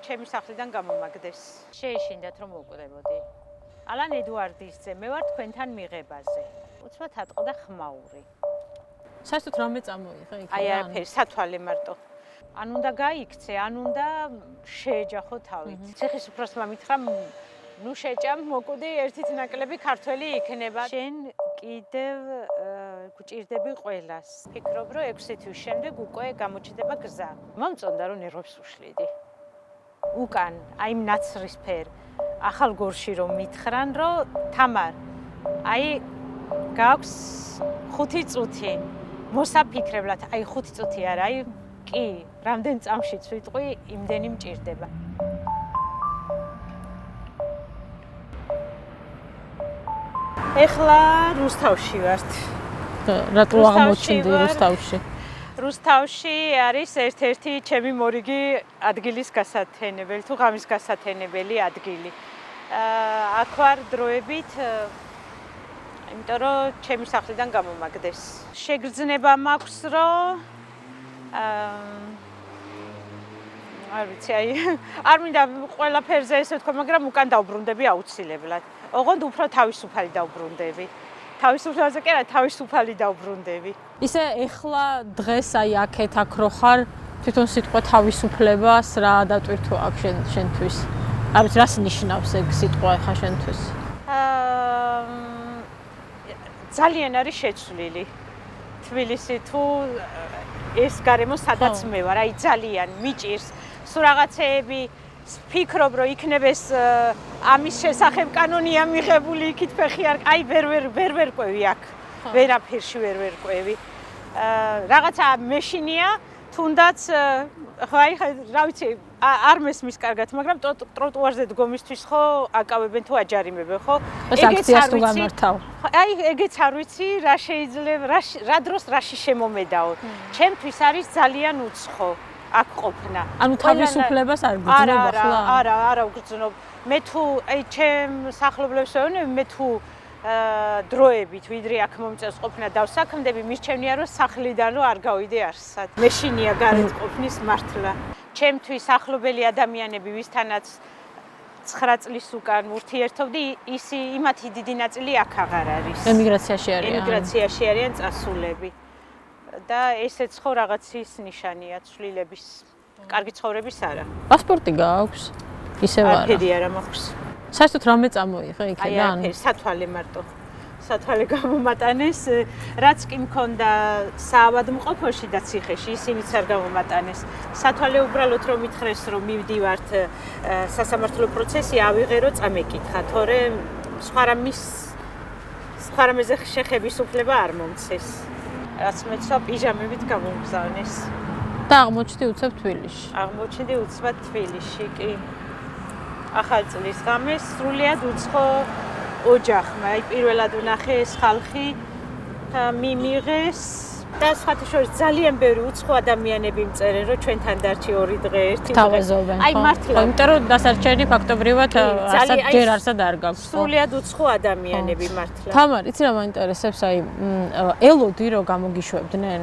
ჩემი სახლიდან გამომაგდეს. შეეშინდათ რომ მოვკვდებოდი. ალან ედუარდის ძე, მე ვარ თქვენთან მიღებაზე. უცბად ატყდა ხმაური. საერთოდ რამე წამოიღე იქ? აი არაფერი, სათვალე მარტო. ან უნდა გაიქცე, ან უნდა შეეჯახო თავით. ციხის უფროსმა მითხრა, ნუ შეჭამ, მოკვდი, ერთით ნაკლები ქართველი იქნება. შენ კიდევ გჭირდები ყველას. ფიქრობ, რომ 6 თვის შემდეგ უკვე გამოჩნდება გზა. მომწონდა რომ ნერვებს უშლიდი. უკან, აი ნაცრისფერ ახალ გორში რომ მითხრან, რომ თამარ, აი გაქვს 5 წუთი. მოსაფიქრებლად, აი 5 წუთი არა, აი კი, რამდენ წამშიც ვიტყვი, იმდენი მჭირდება. ეხლა რუსთავში ვართ. რატო აღმოჩნდი რუსთავში? რუსთავში არის ერთ-ერთი ჩემი მორიგი ადგილის გასათენებელი, თუ ღამის გასათენებელი ადგილი. აქ ვარ დროებით, იმიტომ რომ ჩემი სახლიდან გამომაგდეს. შეგრძნება მაქვს, რომ არ ვიცი, აი არ მინდა ყველაფერზე ესე ვთქვა, მაგრამ უკან დავბრუნდები აუცილებლად. ოღონდ უფრო თავისუფალი დავბრუნდები. თავისუფალზე კი არა, თავისუფალი დავბრუნდები. ისე ეხლა დღეს აი აქეთ აქ რო ხარ, თვითონ სიტყვა თავისუფლებას რა დატვირთო აქ შენთვის? არ ვიცი, რას ნიშნავს ეგ სიტყვა ახლა შენთვის? ძალიან არის შეცვლილი. თბილისი თუ ეს გარემო სადაც მე ვარ, აი ძალიან მიჭირს. სულ რაღაცეები ფიქრობ, რომ იქნებ ეს ამის შესახებ კანონია მიღებული, იქით ფეხი არ, აი ვერ ყვევი აქ. ვერაფერში ვერ ყვევი. რაღაცა მეშინია, თუნდაც აი რა ვიცი, არ მესმის კარგად, მაგრამ ტროტუარზე დგომისთვის ხო აკავებენ თუ აჯარიმებენ, ხო? ეგეც არ თუ გამართავ. აი ეგეც არ ვიცი, რა შეიძლება, რა დროს რაში შემომედაო. ჩემთვის არის ძალიან უცხო აქ ყოფნა. ანუ თავისუფლებას არ გძნობ ახლა? არა ვგრძნობ. მე თუ აი ჩემ სახლობლებს ვეუბნები, მე თუ დროებით ვიდრე აქ მომწევს ყოფნა დავსაქმდები, მირჩევნია რომ სახლიდან რომ არ გავიდე არსად. მეშინია გარეთ ყოფნის მართლა. ჩემთვის ახლობელი ადამიანები, ვისთანაც 9 წლის უკან ურთიერთობდი, იმათი დიდი ნაწილი აქ აღარ არის. ემიგრაციაში არიან. ემიგრაციაში არიან წასულები. და ესეც ხო რაღაცის ნიშანია ცვლილების. კარგი ცხოვრების არა. პასპორტი გააქვს? ისევ არა. არაფერი არა მაქვს. საერთოდ რამე წამოიღე იქიდან? აი არაფერი, სათვალე მარტო. სათვალე გამომატანეს, რაც კი მქონდა საავადმყოფოში და ციხეში, ისინიც არ გამომატანეს. სათვალე უბრალოდ რომ მითხრეს, რომ მივდივართ სასამართლო პროცესი, ავიღე რომ წამეკითხა, თორემ სხვა რამეზე შეხების უფლება არ მომცეს. რაც მეცვა პიჟამებით გამომგზავნეს. და აღმოჩნდი უცებ თბილისში. აღმოჩნდი უცბად თბილისში, კი. ახალ წლის ღამეს სრულიად უცხო ოჯახმა, აი პირველად ვნახე ეს ხალხი მიმიღეს და სხვათა შორის ძალიან ბევრი უცხო ადამიანები მწერენ, რომ ჩვენთან დარჩი 2 დღე, 1 დღე. თავაზობენ, ხო? აი მართლა. იმიტომ რომ დასარჩენი ფაქტობრივად არსად არ გაქვს. სრულიად უცხო ადამიანები მართლა. თამარ, იცი რა მაინტერესებს, აი ელოდი რომ გამოგიშვებდნენ?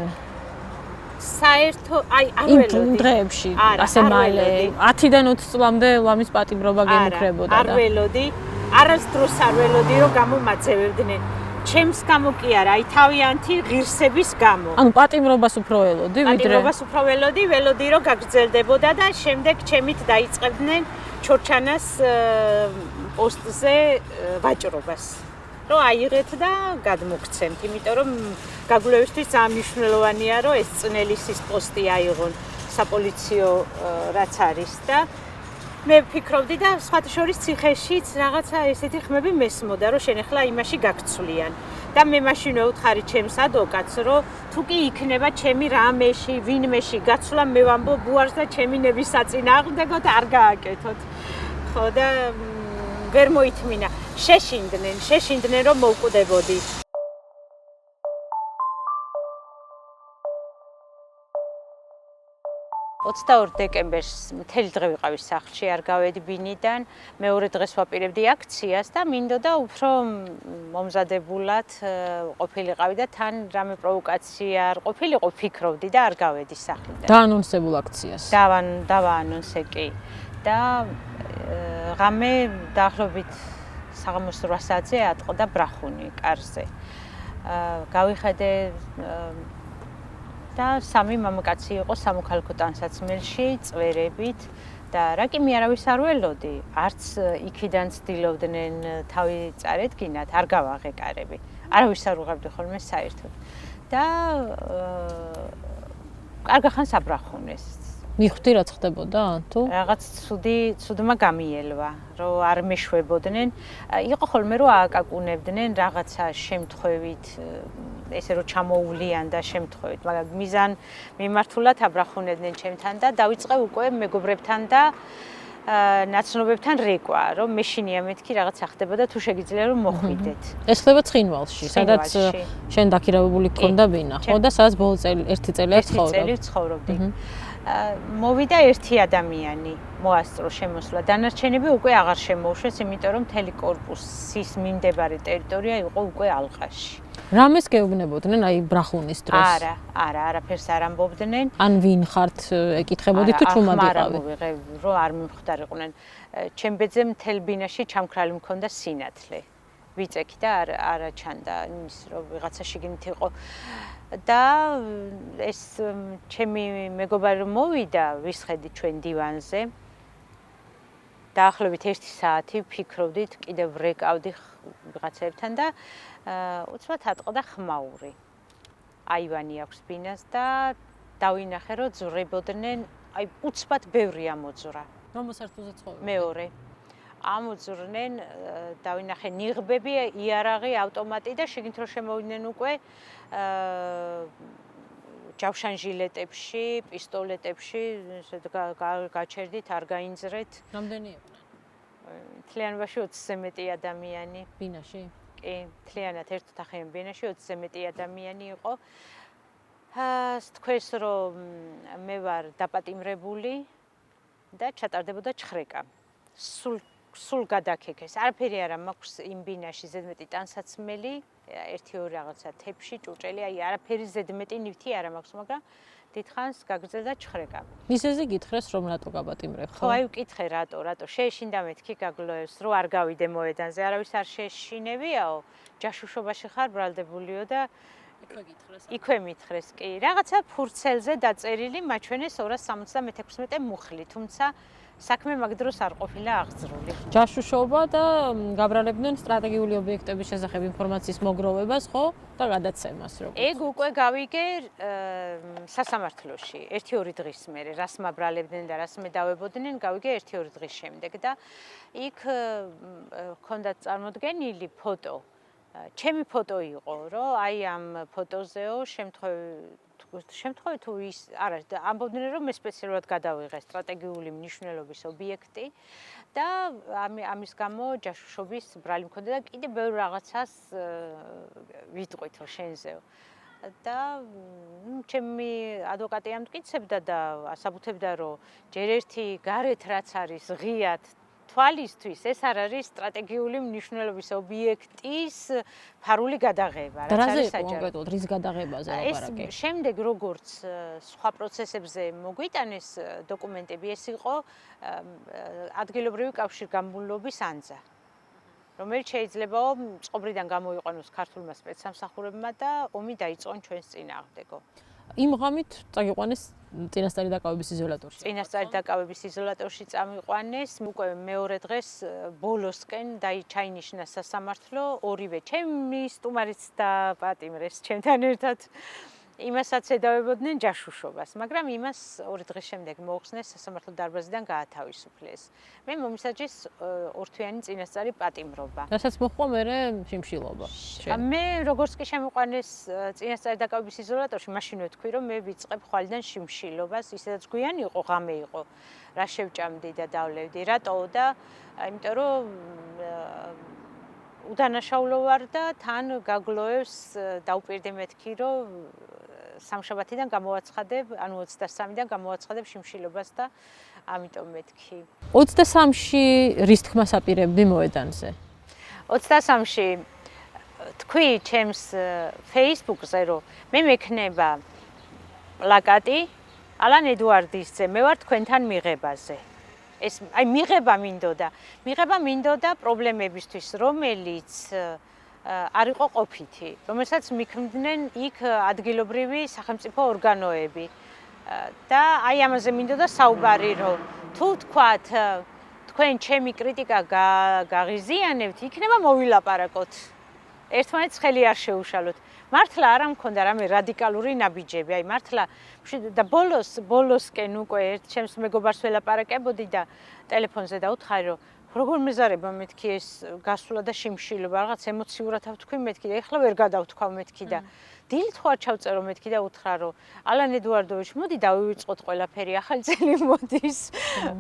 საერთო, აი არ ველოდი. იმ დღეებში, ასე მალე 10-დან 20 წლამდე ლამის პატიმრობა გემუქრებოდა და არ ველოდი. არასდროს არ ველოდი რომ გამომაწევებდნენ. ჩემს გამო კი არა, აი თავიანთი ღირსების გამო. ანუ პატიმრობას უფრო ველოდი, ვიდრე პატიმრობას უფრო ველოდი რომ გაგრძელდებოდა და შემდეგ ჩემით დაიწყებდნენ ჩორჩანას პოსტზე ვაჭრობას. რომ აიღეთ და გადმოგცემთ, იმიტომ რომ გაგულევისთვის ძალიან მნიშვნელოვანია, რომ ეს წნელისის პოსტი აიღონ საპოლიციო რაც არის და მე ვფიქრობდი და სხვათა შორის ციხეშიც რაღაცა ესეთი ხმები მესმოდა, რომ შენ ახლა იმაში გაგცვლიან. და მე მაშინ ვეუთხარი ჩემს ადვოკატს, რომ თუ კი იქნება ჩემი რამეში, ვინმეში გაცვლა, მე ვამბობ ბუარს და ჩემი ნების საწინააღმდეგოდ არ გააკეთოთ. ხო და ვერ მოითმინა. შეშინდნენ რომ მოვკვდებოდი. 22 დეკემბერს მთელი დღე ვიყავი სახლში, არ გავედი ბინიდან. მეორე დღეს ვაპირებდი აქციას და მინდოდა უფრო მომზადებულად ყოფილიყავი და თან რამე პროვოკაცია არ ყოფილიყო, ფიქრობდი და არ გავედი სახლიდან. დაანონსებულ აქციას. დავაანონსე კი. და ღამე დაახლოებით საღამოს 8 საათზე ატყდა ბრახუნი კარზე. გავიხედე და 3 მამაკაცი იყო სამოქალაქო ტანსაცმელში წვერებით და რა კი მე არავის არ ველოდი, არც იქიდან ცდილობდნენ თავი წარედგინათ, არ გავაღე კარები. არავის არ უღებდი ხოლმე საერთოდ. და კარგა ხანს აბრახუნეს. მიხვდი რაც ხდებოდა თუ? რაღაც ცუდმა გამიელვა, რომ არ მეშვებოდნენ. იყო ხოლმე რომ ააკაკუნებდნენ რაღაცა შემთხვევით, ესე რომ ჩამოუვლიან და შემთხვევით, მაგრამ მიზან მიმართულად აბრახუნებდნენ ჩემთან და დავიწყე უკვე მეგობრებთან და ნაცნობებთან რეკვა, რომ მეშინია მეთქი რაღაცა ხდებოდა თუ შეგიძლია რომ მოხვიდეთ. ეს ხდება ცხინვალში, სადაც შენ დაქირავებული გქონდა ბინა, ხო და სადაც ბოლო წელი 1 წელია ცხოვრობ. 1 წელი ცხოვრობდი. მოვიდა ერთი ადამიანი მოასწრო შემოსვლა. დანარჩენები უკვე აღარ შემოუშვეს, იმიტომ რომ მთელი კორპუსის მიმდებარე ტერიტორია იყო უკვე ალყაში. რამეს გეუბნებოდნენ აი ბრახუნის დროს? არაფერს არ ამბობდნენ. ან ვინ ხართ ეკითხებოდი თუ ჩუმად იყავი? მოვიღე, რომ არ მიმხვდარიყვნენ. ჩემ ბედზე მთელ ბინაში ჩამქრალი მქონდა სინათლე. ვიწექი და არა ჩანდა ის რომ ვიღაცა შიგნით იყო. და ეს ჩემი მეგობარი რომ მოვიდა, ვისხედი ჩვენ დივანზე. დაახლოებით 1 საათი ვფიქრობდით, კიდევ რეკავდი ვიღაცებთან და უცბად ატყდა ხმაური. აივანი აქვს ბინას და დავინახე რომ ძვრებოდნენ, აი უცბად ბევრი ამოძვრა. რომ მოსართულზე ცხოვრობ? მეორე. ამოძვრნენ, დავინახე ნიღბები, იარაღი, ავტომატი და შეგინთ რომ შემოვიდნენ უკვე ჯავშანჟილეტებში, პისტოლეტებში, გაჩერდით, არ გაინძრეთ. რამდენი იყვნენ? მთლიანობაში 20-ზე მეტი ადამიანი. ბინაში? კი, მთლიანად ერთოთახიან ბინაში 20-ზე მეტი ადამიანი იყო. თქვენს რომ მე ვარ დაპატიმრებული და ჩატარდებოდა ჩხრეკა. სულ გადაქეკეს. არაფერი არ მაქვს იმ ბინაში ზედმეტი ტანსაცმელი, 1-2 რაღაცა თეფში, ჭურჭელი, აი არაფერი ზედმეტი ნივთი არ მაქვს, მაგრამ დიდხანს გაგრძელდა ჩხრეკა. მიზეზი გითხრეს რომ რატო გაბატიმრებ, ხო? ხო, აი ვკითხე რატო შეეშინდა მეთქი გაგლოებს, რომ არ გავიდე მოედანზე, არავის არ შეეშინებიაო, ჯაშუშობაში ხარ ბრალდებულიო და იქვე მითხრეს, კი, რაღაცა ფურცელზე დაწერილი მაჩვენეს 276 მუხლი, თუმცა საქმე მაგ დროს არ ყოფილა აღძრული. ჯაშუშობა და გაბრალებდნენ სტრატეგიული ობიექტების შესახებ ინფორმაციის მოგროვებას, ხო? და გადაცემას როგორც. ეგ უკვე გავიგე სასამართლოში, 1-2 დღის მერე, რას მაბრალებდნენ და რას მედავებოდნენ, გავიგე 1-2 დღის შემდეგ და იქ ჰქონდა წარმოდგენილი ფოტო. ჩემი ფოტო იყო, რომ აი ამ ფოტოზეო შემთხვევით თუ ის არა ამბობდნენ რომ მე სპეციალურად გადავიღე სტრატეგიული მნიშვნელობის ობიექტი და ამის გამო ჯაშუშობის ბრალი მქონდა და კიდე ბევრ რაღაცას ვიტყვით შენზეო და ჩემი ადვოკატი ამტკიცებდა და ასაბუთებდა რომ ჯერ ერთი გარეთ რაც არის ღიად თვალისთვის ეს არ არის სტრატეგიული მნიშვნელობის ობიექტის ფარული გადაღება, რაც არის საჭირო. რის გადაღებაზე ლაპარაკი? ეს შემდეგ როგორც სხვა პროცესებზე მოგვიტანეს დოკუმენტები, ეს იყო ადგილობრივი კავშირგაბმულობის ანძა, რომელიც შეიძლება წყობრიდან გამოიყვანოს ქართულმა სპეცსამსახურებმა და ომი დაიწყონ ჩვენს წინააღმდეგო. იმ ღამით წაგიყვანეს წინასწარი დაკავების იზოლატორში. წინასწარი დაკავების იზოლატორში წამიყვანეს, უკვე მეორე დღეს ბოლოსკენ ჩაინიშნა სასამართლო, ორივე ჩემი სტუმარიც დაპატიმრეს ჩემთან ერთად. იმასაც ედავებოდნენ ჯაშუშობას, მაგრამ იმას 2 დღის შემდეგ მოუხსნეს სასამართლო დარბაზიდან გაათავისუფლეს. მე მომისაჯეს ორთვიანი წინასწარი პატიმრობა. რასაც მოხდა მერე შიმშილობა. მე როგორც კი შემიყვანეს წინასწარი დაკავების იზოლატორში, მაშინვე თქვი რომ მე ვიწყებ ხვალიდან შიმშილობას, ისედაც გვიანი იყო, ღამე იყო. რა შევჭამდი და დავლევდი, რატო და იმიტომ რომ უდანაშაულო ვარ და თან გაგლოევს დაუპირდი მეთქი რომ სამშაბათიდან გამოვაცხადებ, ანუ 23-დან გამოვაცხადებ შიმშილობას და ამიტომ მეთქი. 23-ში რის თქმას აპირებდი მოედანზე? 23-ში თქვი ჩემს Facebook-ზე რომ მე მექნება პლაკატი ალან ედუარდისზე, მე ვარ თქვენთან მიღებაზე. ეს აი მიღება მინდოდა პრობლემებისთვის, რომელიც არ იყო ყოფითი, რომელსაც მიქმნდნენ იქ ადგილობრივი სახელმწიფო ორგანოები. და აი ამაზე მინდოდა საუბარი, რომ თუ თქვათ თქვენ ჩემი კრიტიკა გაღიზიანებთ, იქნება მოვილაპარაკოთ. ერთმანეთს ხელი არ შეუშალოთ. მართლა არ მქონდა რამე რადიკალური ნაბიჯები, აი მართლა და ბოლოსკენ უკვე ერთ ჩემს მეგობარს ველაპარაკებოდი და ტელეფონზე დაუთხარი, რომ როგორ მეზარება მეთქი ეს გასვლა და შიმშილობა, რაღაც ემოციურად ავთქვი მეთქი და ეხლა ვერ გადავთქვავ მეთქი და დილით ხო არ ჩავწერო მეთქი და უთხრა, რომ ალან ედუარდოვიჩ, მოდი დავივიწყოთ ყველაფერი, ახალი წელი მოდის.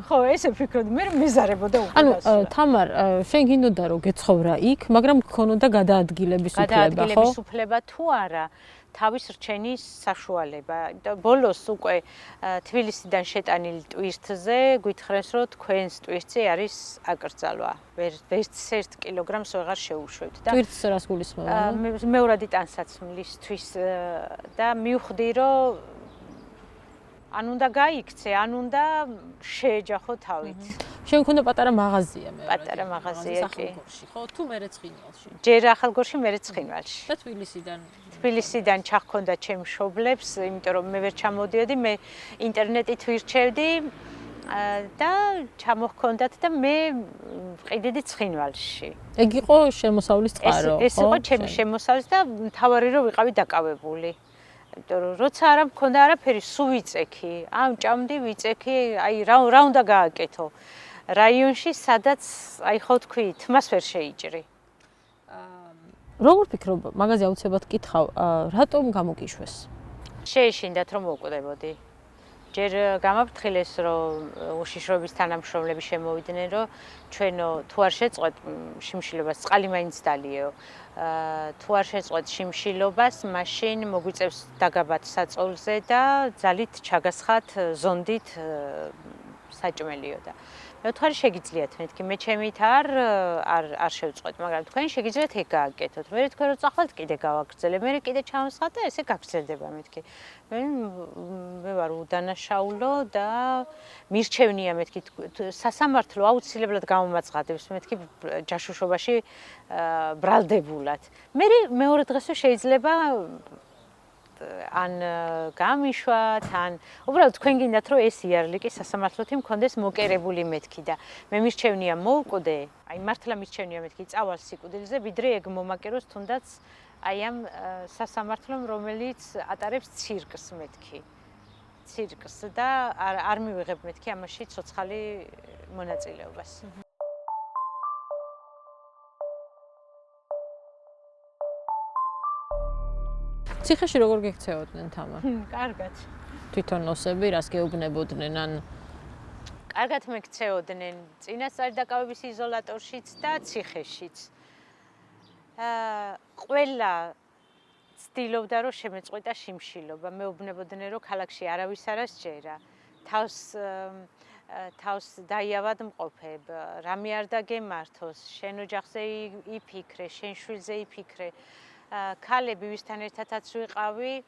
ხო, ესე ვფიქრობდი, მე მეზარებოდა უკვე. ანუ თამარ, შენ გინდოდა რომ გეცხოვრა იქ, მაგრამ გქონოდა გადაადგილების უფლება, ხო? გადაადგილების უფლება თუ არა, თავის რჩენის საშუალება. ბოლოს უკვე თბილისიდან შეტანილი ტვირთზე გითხრეს, რომ თქვენს ტვირთზე არის აკრძალვა. ვერც 1 კილოგრამს ვეღარ შეუშვებთ და ტვირთს რას გულისხმობ? მეორადი ტანსაცმლისთვის და მივხვდი, რომ ან უნდა გაიქცე, ან უნდა შეეჯახო თავით. შენ მქონდა პატარა მაღაზია მე. პატარა მაღაზია კი. ახალგორში, ხო? თუ მერე ცხინვალში. ჯერ ახალგორში, მერე ცხინვალში. და თბილისიდან ჩახქონდა ჩემ მშობლებს, იმიტომ რომ მე ვერ ჩამოდიოდი, მე ინტერნეტით ვირჩევდი და ჩამოჰქონდათ და მე ვყიდედი ცხინვალში. ეგ იყო შემოსავლის წყარო, ხო? ეს იყო ჩემი შემოსავლის და თავარი რომ ვიყავი დაკავებული. იმიტომ რომ როცა არ მქონდა არაფერი, სულ ვიწექი. ამ ჭამდი ვიწექი, აი რა უნდა გააკეთო. რაიონში, სადაც აი ხო თქვი, თმას ვერ შეიჭრი. როგორ ფიქრობ, მაღაზია აუცილებლად გითხავ, რატომ გამოგიშვეს? შეეშინდათ რომ მოვკვდებოდი. ჯერ გამაფრთხილეს, რომ უშიშროების თანამშრომლები შემოვიდნენ, რომ ჩვენო თუ არ შეწყვეტ შიმშილობას, წყალი მაინც დალიეო. თუ არ შეწყვეტ შიმშილობას, მაშინ მოგვიწევს დაგაბათ საწოლზე და ძალით ჩაგასხათ ზონდით საჭმელიო და მე ვთქვი შეგიძლიათ მეთქი, მე ჩემით არ შევწყვეტ, მაგრამ თქვენ შეგიძლიათ ეგ გააკეთოთ. მე თქვენ რო წახვალთ კიდე გავაგრძელებ, მე კიდე ჩავსხათ და ესე გაგრძელდება მეთქი. მე ვარ უდანაშაულო და მირჩევნია მეთქი სასამართლო აუცილებლად გამომაცხადებს მეთქი ჯაშუშობაში ბრალდებულად. მე მეორე დღესვე შეიძლება ან გამიშვათ, ან უბრალოდ თქვენ გინდათ რომ ეს იარლიკი სასამართლოთი მქონდეს მოკერებული მეთქი და მე მირჩევნია მოვკვდე, აი მართლა მირჩევნია მეთქი წავალ სიკვდილზე, ვიდრე ეგ მომაკეროს თუნდაც აი ამ სასამართლომ, რომელიც ატარებს ცირკს მეთქი. ცირკს და არ მივიღებ მეთქი ამაში ცოცხალი მონაწილეობას. ციხეში როგორ გექცეოდნენ თამარ? კარგად. თვითონ ოსები რას გეუბნებოდნენ ან კარგად მეკცეოდნენ წინასწარი დაკავების იზოლატორშიც და ციხეშიც. ყველა ცდილობდა რომ შემეწყვეტა შიმშილობა. მეუბნებოდნენ რომ ქალაქში არავის არ ასჯერა. თავს დაიავად მყოფებ, რამე არ დაგემართოს, შენ ოჯახზე იფიქრე, შენ შვილზე იფიქრე. ქალები ვისთან ერთადაც ვიყავი,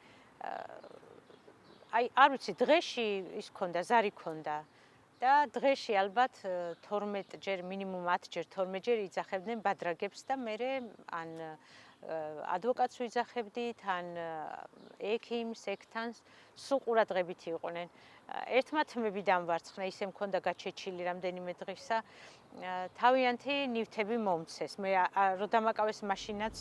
აი არ ვიცი, დღეში ის ქონდა, ზარი ქონდა და დღეში ალბათ 12 ჯერ, მინიმუმ 10 ჯერ, 12 ჯერ იძახებდნენ ბადრაგებს და მე ან ადვოკატს ვიძახებდით, ან ექიმს, ექთანს, სულ ყურადღებით იყვნენ. ერთმა თმები დამვარცხნა, ისე მქონდა გაჩეჩილი რამდენიმე დღისა, თავიანთი ნივთები მომცეს. მე რო დამაკავეს მაშინაც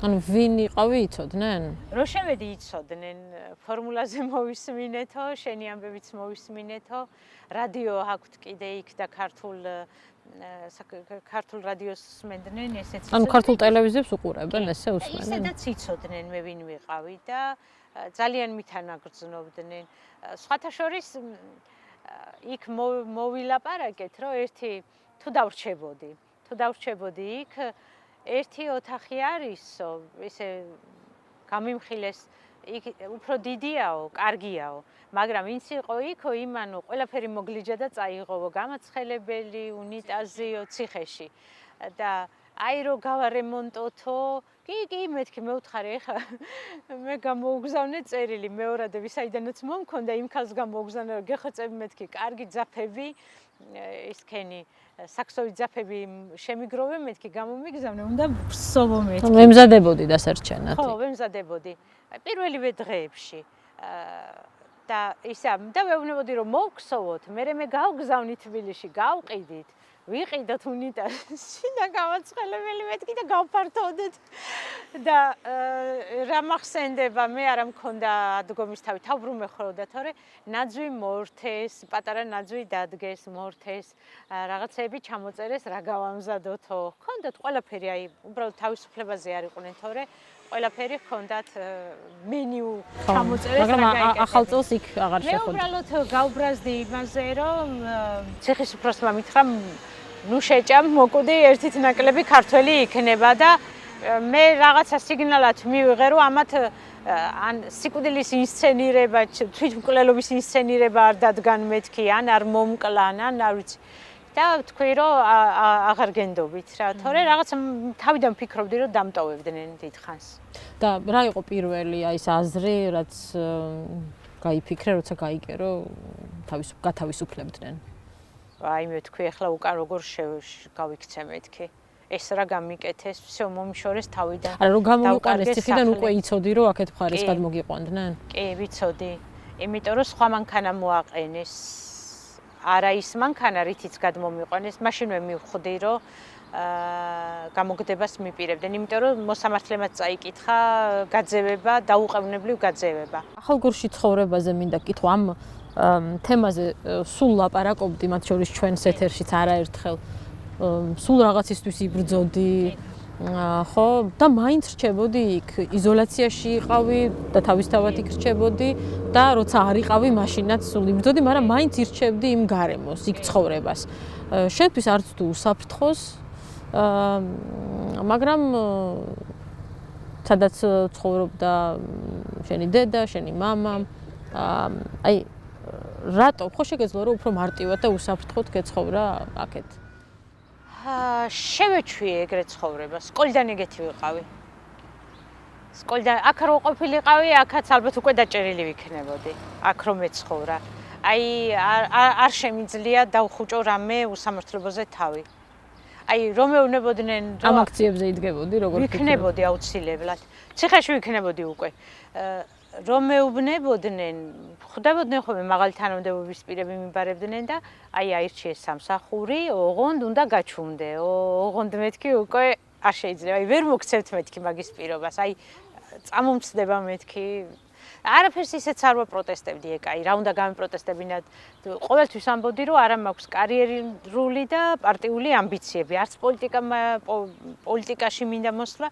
ანუ ვინ იყავი იცოდნენ? რო შევედი იცოდნენ, ფორმულაზე მოვისმინეთო, შენი ამბებიც მოვისმინეთო, რადიო აქვთ კიდე იქ და ქართულ რადიოს სმენდნენ, ესეც. ანუ ქართულ ტელევიზიებს უყურებენ, ესე უსმენენ. ისედაც იცოდნენ მე ვინ ვიყავი და ძალიან მითანაგრძნობდნენ. სხვათა შორის იქ მოვილაპარაკეთ, რომ ერთი თუ დავრჩებოდი იქ, ერთი ოთახი არისო, ესე გამიმხილეს, იქ უფრო დიდიაო, კარგიაო, მაგრამ ვინც იყო იქო, იმანო ყველაფერი მოგლიჯა და წაიღოვო, გამაცხელებელი, უნიტაზიო, ციხეში და აი რო გავარემონტოთო, კი, მეთქი მეუთხარი ეხლა მე გამოუგზავნე წერილი მეორადე ვისაიდანაც მომქონდა იმ ქალს გამოუგზავნე რომ გეხოცები მეთქი კარგი ძაფები ისქენი საქსოვი ძაფები შემიგროვე მეთქი გამომიგზავნე უნდა ვსოვო მეთქი მემზადებოდი დასარჩენად ხო ვემზადებოდი პირველივე დღეებში და ისა და ვეუბნებოდი რომ მოვქსოვოთ მე გავგზავნით თბილისში გავყიდით ვიყიდოთ უნიტაზში და გამაცხელებელი მეთქი და გავფართოვდეთ და რა მახსენდება მე არა მქონდა ადგომის თავი თავბრუმე ხროვდა თორე ნაძვი მორთეს პატარა ნაძვი დადგეს მორთეს რაღაცები ჩამოწერეს რა გავამზადოთო ჰქონდათ ყველაფერი აი უბრალოდ თავისუფლებაზე არ იყვნენ თორე ყველაფერი ჰქონდათ მენიუ ჩამოწერეს მაგრამ ახალ წელს იქ აღარ მე უბრალოდ გავბრაზდი იმაზე რომ ციხისუფროსმა მითხრა ნუ შეჭამ მოკვდი ერთით ნაკლები ქართველი იქნება და მე რაღაცა სიგნალად მივიღე რომ ამათ ან სიკვდილის ინსცენირება თვითმკვლელობის ინსცენირება არ დადგან მეთქი ან არ მომკლან ან არ ვიცი და თქვი რომ აღარ გენდობით რა თორე რაღაცა თავიდან ფიქრობდი რომ დამტოვებდნენ დიდხანს და რა იყო პირველი აი ეს აზრი რაც გაიფიქრე როცა გაიგერო გათავისუფლებდნენ აი მე თქვი ახლა უკან როგორ გავიქცე მეთქი ეს რა გამიკეთეს всё მომიშორეს თავიდან არა რომ გამოვიყარეს ციხიდან უკვე იცოდი რომ აქეთ მხარეს გადმოგიყვანდნენ კი ვიცოდი იმიტომ რომ სხვა მანქანა მოაყენეს არა ის მანქანა რითიც გადმომიყვანეს მაშინვე მივხვდი რომ გამოგდებას მიპირებდნენ იმიტომ რომ მოსამართლემაც წაიკითხა გაძევება დაუყოვნებლივ გაძევება ახალგორში ცხოვრებაზე მინდა კითხვა ამ თემაზე სულ ლაპარაკობდი მათ შორის ჩვენს ეთერშიც არაერთხელ სულ რაღაცისთვის იბრძოდი ხო და მაინც რჩებოდი იქ იზოლაციაში იყავი და თავისთავად იქ რჩებოდი და როცა არ იყავი მაშინაც სულ იბრძოდი მაგრამ მაინც ირჩევდი იმ გარემოს იქ ცხოვრებას შენთვის არც თუ უსაფრთხოს მაგრამ სადაც ცხოვრობდა შენი დედა შენი მამა აი რატო ხო შეგეძლო რომ უფრო მარტივად და უსაფრთხოდ გეცხოვრა აქეთ შევეჩვიე ეგრეთ ცხოვრება სკოლიდან ეგეთი ვიყავი სკოლიდან აქ რო ყოფილიყავი აქაც ალბათ უკვე დაჭერილი ვიქნებოდი აქ რომ მეცხოვრა აი არ შემიძლია დავხუჭო რამე უსამართლობაზე თავი აი რომ მეუბნებოდნენ ამ აქციებზე იდგებოდი როგორ ვიქნებოდი აუცილებლად ციხეში ვიქნებოდი უკვე რომ მეუბნებოდნენ ხვდებოდნენ ხოლმე მაღალი თანამდებობის პირები მიმბარებდნენ და აი აირჩიეს სამსახური ოღონდ უნდა გაჩუმდე ოღონდ მეთქი უკვე არ შეიძლება აი ვერ მოგცემთ მეთქი მაგის პირობას აი წამომცდება მეთქი არაფერს ისეც არ ვაპროტესტებდი ეკაი რა უნდა გამიპროტესტებინა ყოველთვის ამბობდი რომ არა მაქვს კარიერული და პარტიული ამბიციები არც პოლიტიკაში მინდა მოსვლა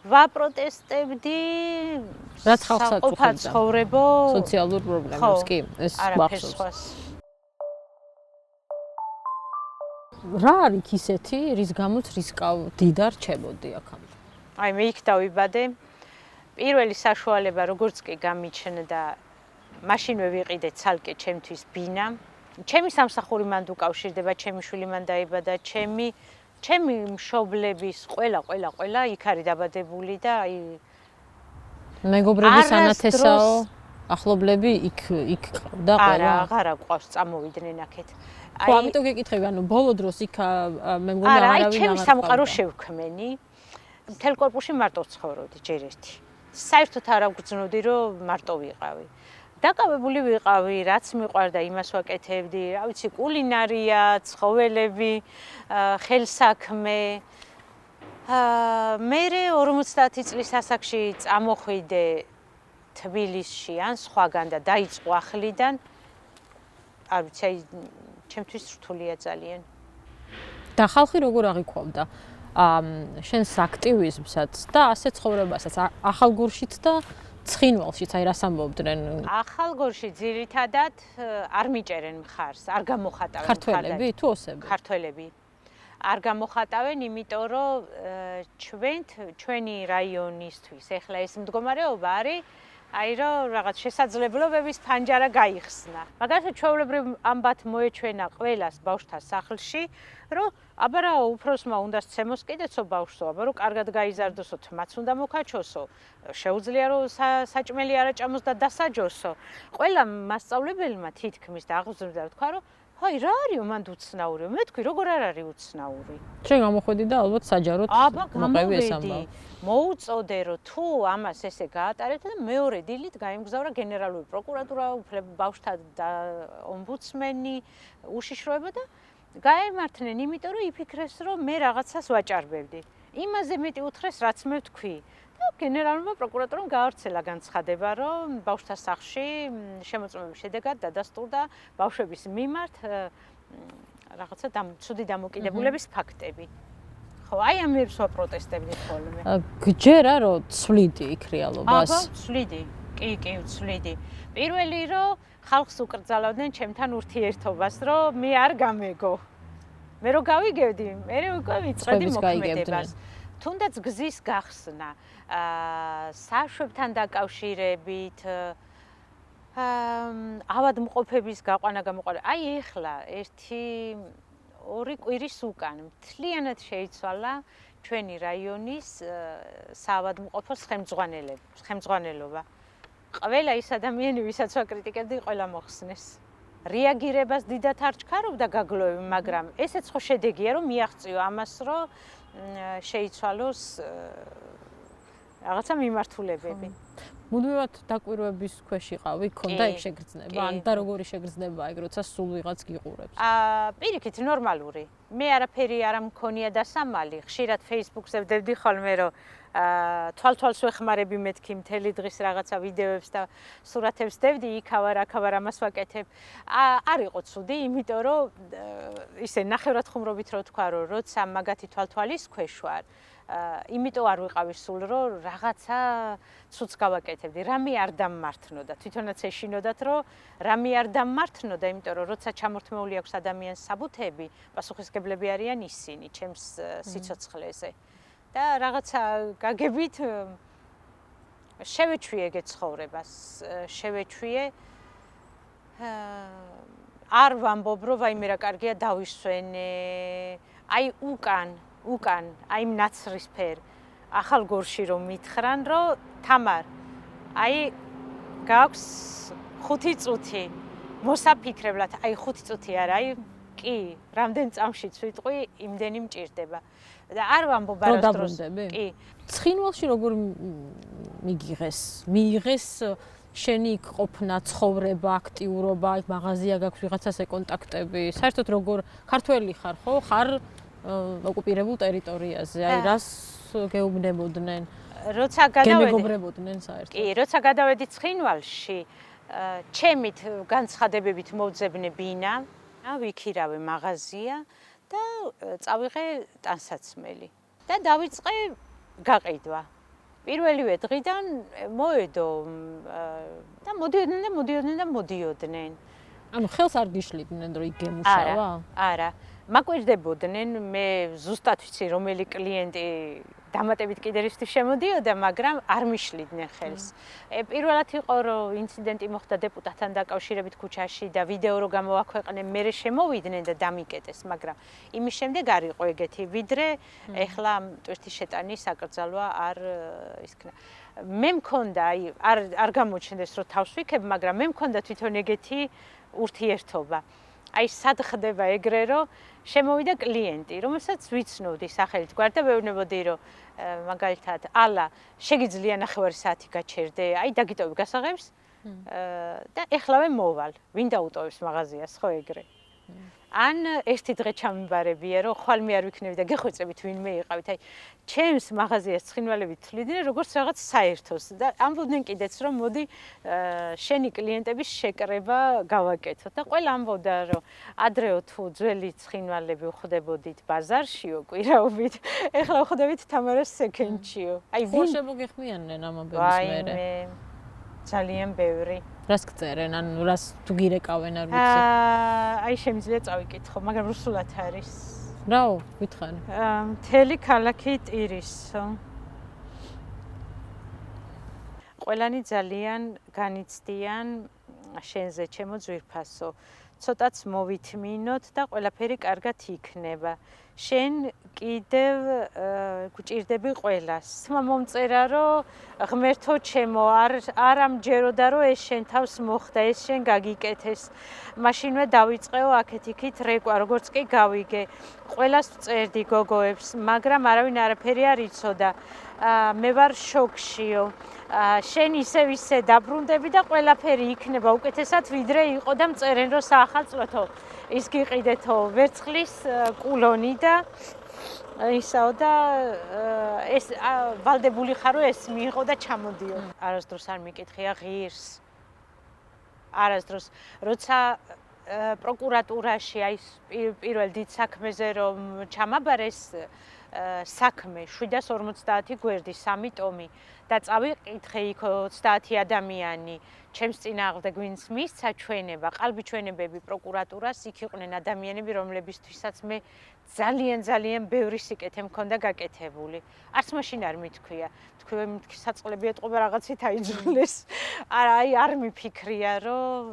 ვაპროტესტებდი რაც ხალხსაც უხდება ცხოვრებო სოციალურ პრობლემებს კი ეს მახსოვს რა არის ისეთი რის გამოც რისკავდი და რჩებოდი აქამდე აი მე იქ დავიბადე პირველი საშუალება როგორც კი გამიჩნდა მაშინვე ვიყიდე ცალკე ჩემთვის ბინა ჩემი სამსახური მანდ უკავშირდება ჩემი შვილი მან დაიბადა ჩემი მშობლების ყველა იქ არის დაბადებული და აი მეგობრების ანათესაო ახლობლები იქ ყავდა ყველა აღარა ყავს წამოვიდნენ აქეთ ხო ამიტომ გეკითხები ანუ ბოლო დროს იქ მე მგონი არა აი ჩემი სამყარო შევქმენი მთელ კორპუსში მარტო ცხოვრობდი ჯერ ერთი საერთოდ არ ვგრძნოდი რომ მარტო ვიყავი დაკავებული ვიყავი რაც მიყვარდა იმას ვაკეთებდი რა ვიცი კულინარია ცხოველები ხელსაქმე მე 50 წლის ასაკში წამოხვიდე თბილისში ან სხვაგან და დაიწყო ახლიდან არ ვიცი აი ჩემთვის რთულია ძალიან და ხალხი როგორ აღიქვამდა შენს აქტივიზმსაც და ასე ცხოვრებასაც ახალგორშიც და ცხინვალშიც აი რას ამბობდნენ ახალგორში ძირითადად არ მიჭერენ მხარს არ გამოხატავენ ქართველები თუ ოსები ქართველები არ გამოხატავენ იმიტომ რომ ჩვენი რაიონისთვის ეხლა ეს მდგომარეობა არის აი რომ რაღაც შესაძლებლობების ფანჯარა გაიხსნა. მაგალითად ჩვეულებრივ ამბათ მოეჩვენა ყველას ბავშვთა სახლში, რომ აბა რა უფროსმა უნდა სცემოს კიდეცო ბავშვსო, აბა რომ კარგად გაიზარდოსო, თმაც უნდა მოკაჩოსო, შეუძლია რომ საჭმელი არ აჭამოს და დასაჯოსო. ყველა მასწავლებელმა თითქმის და აღზრდა თქვა რომ აი რა არისო მანდ უცნაურიო. მე თქვი როგორ არ არის უცნაური. შენ გამოხედი და ალბათ საჯაროდ მოყევი ეს ამბავი. მოუწოდე რომ თუ ამას ესე გაატარებთ და მეორე დილით გაიმგზავრა გენერალური პროკურატურა, ბავშვთა და ომბუდსმენი, უშიშროება და გაემართნენ, იმიტომ რომ იფიქრეს რომ მე რაღაცას ვაჭარბებდი. იმაზე მეტი უთხრეს რაც მე ვთქვი. და გენერალურმა პროკურატურამ გაავრცელა განცხადება, რომ ბავშვთა სახლში შემოწმების შედეგად დადასტურდა ბავშვების მიმართ რაღაცა ცუდი დამოკიდებულების ფაქტები. ხო, აი ამებს ვაპროტესტებდი ხოლმე. გჯერა რომ ცვლიდი იქ რეალობას? აბა, ცვლიდი. კი, ვცვლიდი. პირველი რომ ხალხს უკრძალავდნენ ჩემთან ურთიერთობას, რომ მე არ გამეგო. მე რო გავიგებდი, მე უკვე ვიწყედი მოქმედებას. თუნდაც გზის გახსნა, საშვებთან დაკავშირებით, ავადმყოფების გაყვანა-გამოყვანა. აი ეხლა 1-2 კვირის უკან მთლიანად შეიცვალა ჩვენი რაიონის საავადმყოფოს ხელმძღვანელობა. ყველა ის ადამიანი, ვისაც ვაკრიტიკებდი, ყველა მოხსნეს. რეაგირებას დიდად არ ჩქარობდა გაგლოვები, მაგრამ ესეც ხო შედეგია, რომ მიაღწიო ამას, რომ შეიცვალოს რაღაცა მიმართულებები. მუდმივად დაკვირვების ქვეშ იყავი, ქონდა იქ შეგრძნება, ან და როგორი შეგრძნება იქ, როცა სულ ვიღაც გიყურებს? პირიქით ნორმალური. მე არაფერი არ მქონია დასამალი, ხშირად Facebook-ზე ვდებდი ხოლმე, რომ თვალთვალს ვეხმარები მეთქი მთელი დღის რაღაცა ვიდეოებს და სურათებს ვდებდი, იქავარ, აქავარ ამას ვაკეთებ. არ იყო ცუდი, იმიტომ რომ ისე ნახევრად ხუმრობით რო თქვა, რომ როცა მაგათი თვალთვალის ქვეშ ვარ, იმიტომ არ ვიყავი სულ, რომ რაღაცა ცუდს გავაკეთებდი. რამე არ დამმართნოდა. თვითონაც ეშინოდათ, რომ რამე არ დამმართნოდა, იმიტომ რომ როცა ჩამორთმეული აქვს ადამიანს საბუთები, პასუხისმგებლები არიან ისინი, ჩემს სიცოცხლეზე. და რაღაცა გაგებით შევეჩვიე გეცხოვრებას, შევეჩვიე არ ვამბობ, რომ ვაიმე რა კარგია დავისვენე, აი უკან, აი ნაცრისფერ ახალ გორში რომ მითხრან, რომ თამარ, აი გაქვს 5 წუთი მოსაფიქრებლად, აი 5 წუთი არა, აი კი, რამდენ წამშიც ვიტყვი, იმდენი მჭირდება. და არ ვამბობ არასდროს. კი. ცხინვალში როგორ მიიღეს შენი იქ ყოფნა, ცხოვრება, აქტიურობა, იქ მაღაზია გაქვს, ვიღაცასე კონტაქტები. საერთოდ როგორ ქართველი ხარ, ხო? ხარ ოკუპირებულ ტერიტორიაზე. აი რას გეუბნებოდნენ? როცა გადავედი. გემეგობრებოდნენ საერთოდ. კი, როცა გადავედი ცხინვალში, ჩემით განცხადებებით მოვძებნე ბინა, ვიქირავე მაღაზია და წავიღე ტანსაცმელი და დავიწყე გაყიდვა. პირველივე დღიდან მოედო და მოდიოდნენ. ანუ ხელს არ გიშლიდნენ, რომ იქ გემუშავა? არა. მაკვირდებოდნენ, მე ზუსტად ვიცი, რომელი კლიენტი დამატებით კიდერისთვის შემოდიოდა, მაგრამ არ მიშლიდნენ ხელს. პირველად იყო, რომ ინციდენტი მოხდა დეპუტატთან დაკავშირებით ქუჩაში და ვიდეო რო გამოვაქვეყნე, მერე შემოვიდნენ და დამიკეტეს, მაგრამ იმის შემდეგ არ იყო ეგეთი, ვიდრე ეხლა ტვირთის შეტანის აკრძალვა არ ისქნა. მე მქონდა, აი არ გამოჩნდეს, რომ თავს ვიქებ, მაგრამ მე მქონდა თვითონ ეგეთი ურთიერთობა. აი სად ხდება ეგრე, რომ შემოვიდა კლიენტი, რომელსაც ვიცნობდი სახელით, გვარდა ვეუბნებოდი, რომ მაგალითად, ალა, შეგიძლია 9 საათი გაჩერდე, აი დაგიტოვე გასაღებს და ეხლავე მოვალ, ვინ დაუტოვებს მაღაზიას, ხო ეგრე. ან ერთი დღე ჩამიბარებია, რომ ხვალ მე არ ვიქნები და გეხვეწებით ვინმე იყავით. აი, ჩემს მაღაზიას ცხინვალები თვლიდნენ, როგორც რაღაც საერთოს და ამბობდნენ კიდეც, რომ მოდი შენი კლიენტების შეკრება გავაკეთოთ. და ყველა ამბობდა, რომ ადრეო თუ ძველი ცხინვალები ვხვდებოდით ბაზარშიო, კვირაობით, ეხლა ვხვდებით თამარას სექენდშიო. აი, ვინ შემოგეხმიანნენ ამ ამბების მერე? ძალიან ბევრი. რას გწერენ, ანუ რას თუ გირეკავენ, არ ვიცი. აი შემიძლია წავიკითხო, მაგრამ რუსულად არის. რაო, გითხარი. მთელი ქალაქი ტირისო. ყველანი ძალიან განიცდიან შენზე, ჩემო ძვირფასო. ცოტაც მოვითმინოთ და ყველაფერი კარგად იქნება. შენ კიდევ გვჭირდები ყველას. მომწერა რომ ღმერთო ჩემო, არ ამჯეროდა რომ ეს შენ თავს მოხდა, ეს შენ გაგიკეთეს. მაშინვე დავიწყეო აქეთ-იქით რეკვა, როგორც კი გავიგე. ყველას ვწერდი გოგოებს, მაგრამ არავინ არაფერი არ იცოდა. მე ვარ შოქშიო. შენ ისე დაბრუნდები და ყველაფერი იქნება უკეთესად ვიდრე იყო და მწერენ რომ საახალწლოთო ის გიყიდეთო ვერცხლის კულონი და ისაო და ეს ვალდებული ხარო ეს მიიღო და ჩამოდიო. არასდროს არ მიკითხია ღირს. არასდროს როცა პროკურატურაში აი პირველ დიდ საქმეზე რომ ჩამაბარეს საქმე 750 გვერდი 3 ტომი და წავიკითხე იქ 30 ადამიანი ჩემს წინააღმდეგ ვინც მისცა ჩვენება, ყალბიჩვენებები პროკურატურას იქ იყვნენ ადამიანები რომლებისთვისაც მე ძალიან ბევრი სიკეთე მქონდა გაკეთებული. არც მაშინ არ მithქვია. თქვენ საწყლები ეთყობა რაღაცით აიძულეს. არ მიფიქრია რომ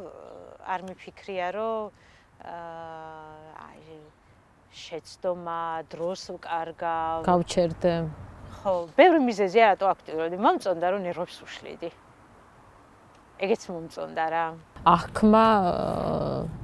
შეცდომა, დროს ვკარგავ, გავჩერდე. ხო, ბევრი მიზეზია რატო აქტიურობდი. მომწონდა რომ ნერვებს უშლიდი. ეგეც მომწონდა რა. აღქმა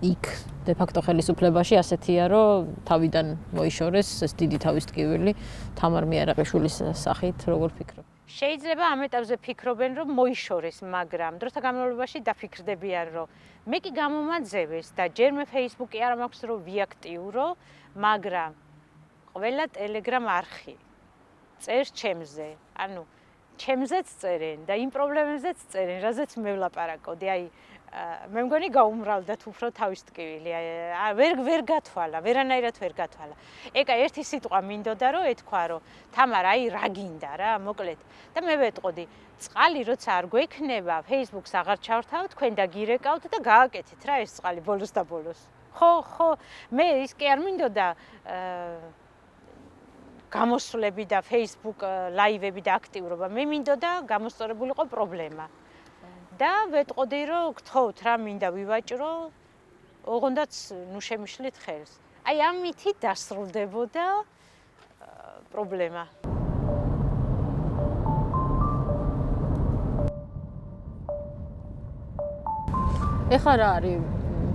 იქ de facto ხელისუფლებაში ასეთია, რომ თავიდან მოიშორეს ეს დიდი თავის ტკივილი თამარ მიარაყიშვილის სახით, როგორ ფიქრობ? შეიძლება ამ ეტაპზე ფიქრობენ, რომ მოიშორეს, მაგრამ დროთა განმავლობაში დაფიქრდებიან, რომ მე კი გამომაძევეს და ჯერ მე Facebook-ი არ მაქვს რომ ვიაქტიურო, მაგრამ ყველა Telegram არხი წერს ჩემზე. ანუ ჩემზეც წერენ და იმ პრობლემებზეც წერენ, რაზეც მე ვლაპარაკოდი. აი მე მგონი გაუმრავლდათ უფრო თავის ტკივილი. ვერ გათვალა, ვერანაირად ვერ გათვალა. ეკა ერთი სიტყვა მინდოდა რომ ეთქვა რომ თამარ აი რა გინდა რა, მოკლედ. და მე ვეტყოდი, წყალი როცა არ გვექნება, Facebook-ს აღარ ჩავრთავ, თქვენ დაგირეკავთ და გააკეთეთ რა ეს წყალი ბოლოს და ბოლოს. ხო, მე ის კი არ მინდოდა გამოსვლები და Facebook ლაივები და აქტიურობა. მე მინდოდა გამოსწორებულიყო პრობლემა. და ვეტყოდი რომ გთხოვთ რა მინდა ვივაჭრო, ოღონდაც ნუ შემიშლით ხელს. აი ამითი დასრულდებოდა პრობლემა. ეხლა რა არის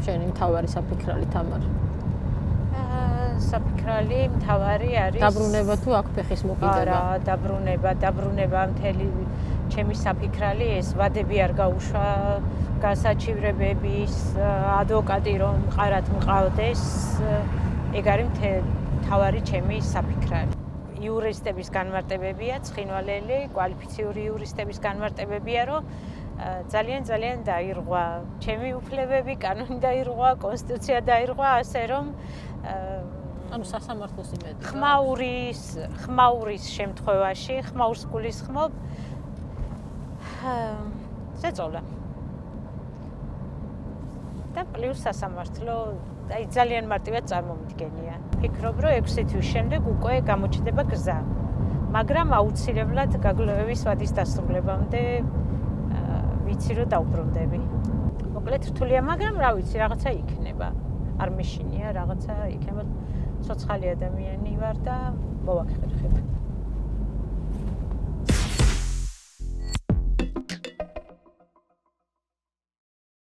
შენი მთავარი საფიქრალი თამარ? საფიქრალი მთავარი არის დაბრუნება თუ აქ ფეხის მოკიდება? არა, დაბრუნება მთელი ჩემი საფიქრალი ეს ვადები არ გაუშვა გასაჩივრებების ადვოკატი რომ მყარად მყავდეს ეგ არის მთავარი ჩემი საფიქრალი. იურისტების განმარტებებია, ცხინვალელი, კვალიფიციური იურისტების განმარტებებია, რომ ძალიან დაირღვა ჩემი უფლებები, კანონი დაირღვა, კონსტიტუცია დაირღვა, ასე რომ ანუ სასამართლოს იმედი. ხმაურის შემთხვევაში, ხმაურს გულისხმობ ზეწოლა. და პლუს სასამართლო, აი ძალიან მარტივად წარმომიდგენია. ფიქრობ, რომ 6 თვის შემდეგ უკვე გამოჩნდება გზა. მაგრამ აუცილებლად გაგლოვების ვადის დასრულებამდე ვიცი რომ დავბრუნდები. მოკლედ რთულია, მაგრამ რა ვიცი, რაღაცა იქნება. არ მეშინია, რაღაცა იქნება. ცოცხალი ადამიანი ვარ და მოვახერხებ.